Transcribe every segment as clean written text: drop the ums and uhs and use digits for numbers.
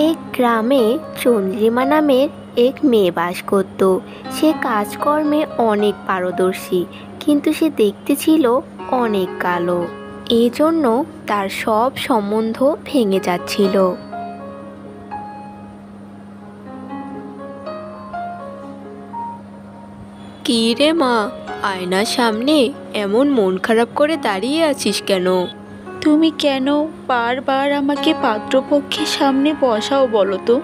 এক গ্রামে চন্দ্রিমা নামের এক মেয়ে বাস করত। সে কাজকর্মে অনেক পারদর্শী, কিন্তু সে দেখতে ছিল অনেক কালো। এই জন্য তার সব সম্বন্ধ ভেঙে যাচ্ছিল। কি রে মা, আয়নার সামনে এমন মন খারাপ করে দাঁড়িয়ে আছিস কেন? তুমি কেন বারবার আমাকে পাত্রপক্ষের সামনে বসাও বলো তো?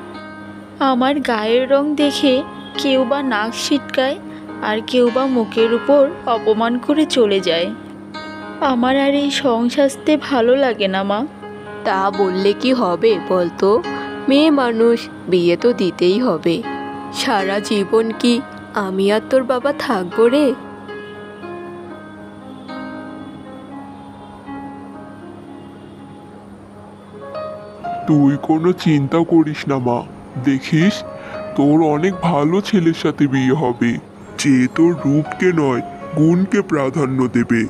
আমার গায়ের রং দেখে কেউ বা নাক ছিটকায়, আর কেউ বা মুখের উপর অপমান করে চলে যায়। আমার আর এই সংসারতে ভালো লাগে না মা। তা বললে কি হবে বলতো? মেয়ে মানুষ, বিয়ে তো দিতেই হবে। সারা জীবন কি আমি আর তোর বাবা থাকবো রে? তুই কোনো চিন্তা করিস না মা। দেখিস, তোর অনেক ভালো ছেলের সাথে বিয়ে হবে, যে তোর রূপকে নয় গুণকে প্রাধান্য দেবে।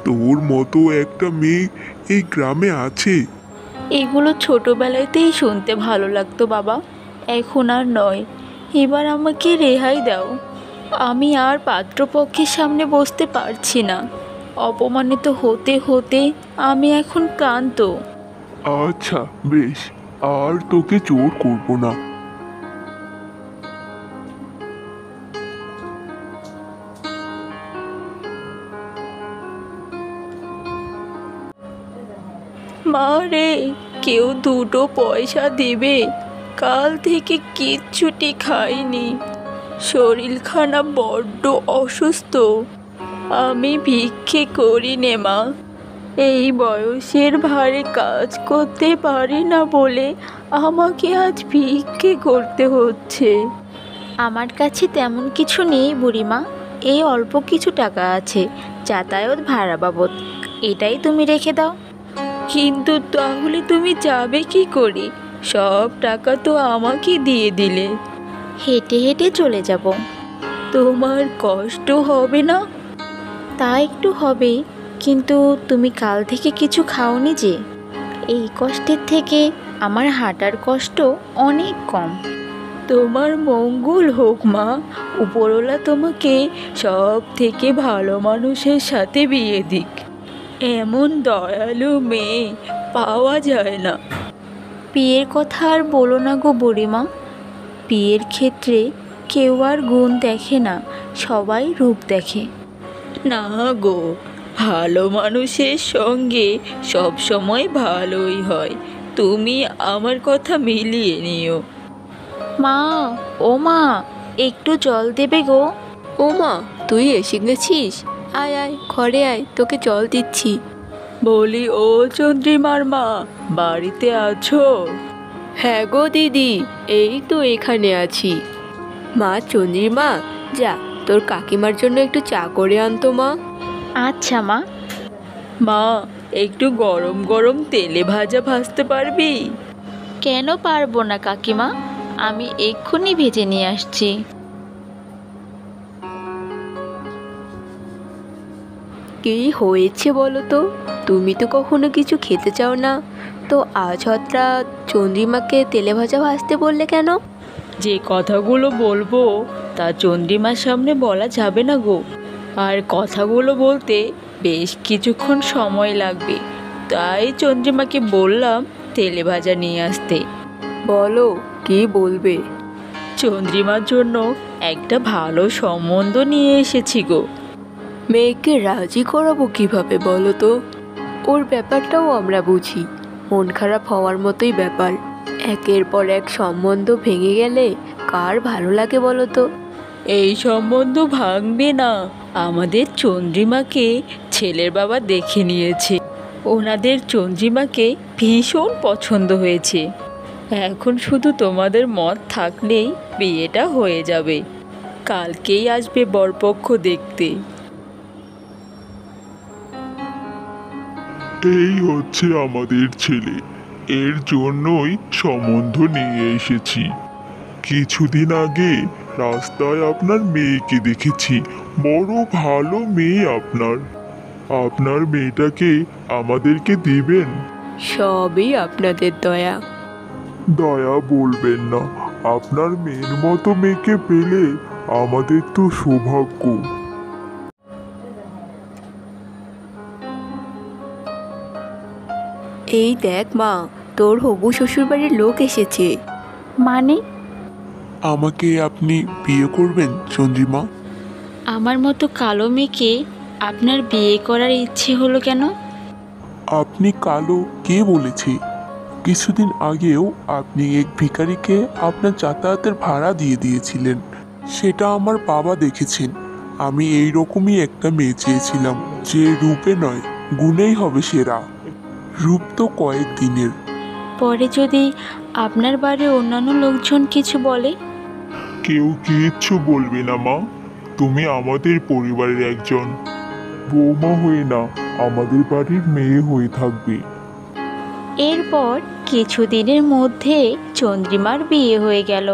তোর মতো একটা মেয়ে এই গ্রামে আছে। এগুলো ছোটবেলাতেই শুনতে ভালো লাগতো বাবা, এখন আর নয়। এবার আমাকে রেহাই দাও। আমি আর পাত্রপক্ষের সামনে বসতে পারছি না। অপমানিত হতে হতে আমি এখন ক্লান্ত। আচ্ছা বেশ, আর তোকে জোর করব না। মা রে, কেউ দুটো পয়সা দেবে? কাল থেকে কিচ্ছুটি খাইনি, শরীরখানা বড্ড অসুস্থ। আমি ভিক্ষে করি নে মা, এই বয়সের ভারে কাজ করতে পারি না বলে আমাকে আজ ভিক্ষে করতে হচ্ছে। আমার কাছে তেমন কিছু নেই বুড়িমা, এই অল্প কিছু টাকা আছে, যাতায়াত ভাড়া বাবদ। এটাই তুমি রেখে দাও। কিন্তু তাহলে তুমি যাবে কি করে? সব টাকা তো আমাকে দিয়ে দিলে। হেঁটে হেঁটে চলে যাব। তোমার কষ্ট হবে না? তা একটু হবে, কিন্তু তুমি কাল থেকে কিছু খাওনি যে। এই কষ্টের থেকে আমার হাঁটার কষ্ট অনেক কম। তোমার মঙ্গল হোক মা, উপরওয়ালা তোমাকে সব থেকে ভালো মানুষের সাথে বিয়ে দিক। এমন দয়ালু মেয়ে পাওয়া যায় না। বিয়ের কথা আর বলো না গো বুড়িমা। বিয়ের ক্ষেত্রে কেউ আর গুণ দেখে না, সবাই রূপ দেখে। না গো, ভালো মানুষের সঙ্গে সব সময় ভালোই হয়। তুমি আমার কথা মিলিয়ে নিও। মা, ও মা, একটু জল দেবে গো? ও মা, তুই এসে গেছিস? আয় আয়, ঘরে আয়, তোকে জল দিচ্ছি। বলি ও চন্দ্রিমার মা, বাড়িতে আছো? হ্যাঁ গো দিদি, এই তো এখানে আছি। মা চন্দ্রিমা, যা তোর কাকিমার জন্য একটু চা করে আনতো মা। আচ্ছা মা। মা, একটু গরম গরম তেলে ভাজা ভাজতে পারবি? কেন পারবো না কাকিমা, আমি এক্ষুনি ভেজে নিয়ে আসছি। কি হয়েছে বলো তো? তুমি তো কখনো কিছু খেতে চাও না, তো আজ হঠাৎ চন্দ্রিমাকে তেলে ভাজা ভাজতে বললে কেন? যে কথাগুলো বলবো তা চন্দ্রিমার সামনে বলা যাবে না গো, আর কথাগুলো বলতে বেশ কিছুক্ষণ সময় লাগবে। তাই চন্দ্রিমাকে বললাম তেলে ভাজা নিয়ে আসতে। বলো, কি বলবে? চন্দ্রিমার জন্য একটা ভালো সম্বন্ধ নিয়ে এসেছি গো। মেয়েকে রাজি করাবো কিভাবে বলো তো? ওর ব্যাপারটাও আমরা বুঝি, মন খারাপ হওয়ার মতোই ব্যাপার। একের পর এক সম্বন্ধ ভেঙে গেলে কার ভালো লাগে বলো তো? এই সম্বন্ধ ভাঙবে না, আমাদের চন্দ্রিমাকে ছেলের বাবা দেখে নিয়েছে। ওনাদের চন্দ্রিমাকে ভীষণ পছন্দ হয়েছে। এখন শুধু তোমাদের মত থাকলেই বিয়েটা হয়ে যাবে। কালকেই আসবে বরপক্ষ দেখতে। এই হচ্ছে আমাদের ছেলে, এর জন্যই সম্বন্ধ নিয়ে এসেছি। কিছুদিন আগে রাস্তায় আপনার মেয়েকে দেখেছি, বড় ভালো মেয়ে আপনার। আপনার মেয়েটাকে আমাদেরকে দিবেন? সবই আপনাদের দয়া। দয়া বলবেন না, আপনার মেয়ের মতো মেয়েকে পেলে আমাদের তো সৌভাগ্য। এই দেখ মা, তোর হবু শ্বশুরবাড়ির লোক এসেছে। মানে? আমাকে আপনি বিয়ে করবেন চন্দ্রিমা? আমার মতো কালো মেয়েকে আপনার বিয়ে করার ইচ্ছে হলো কেন? আপনি কালো কে বলেছে? কিছুদিন আগেও আপনি এক ভিখারিকে আপনার যাতায়াতের ভাড়া দিয়ে দিয়েছিলেন, সেটা আমার বাবা দেখেছেন। আমি এই রকমই একটা মেয়ে চেয়েছিলাম, যে রূপে নয় গুণেই হবে সেরা। রূপ তো কয়েক দিনের। পরে যদি আপনার বাড়ির অন্যান্য লোকজন কিছু বলে? কেউ কিচ্ছু বলবে না মা, তুমি আমাদের পরিবারের একজন বৌমা হয়ে না, আমাদের বাড়ির মেয়ে হয়ে থাকবে। এরপর কিছুদিনের মধ্যে চন্দ্রিমার বিয়ে হয়ে গেল।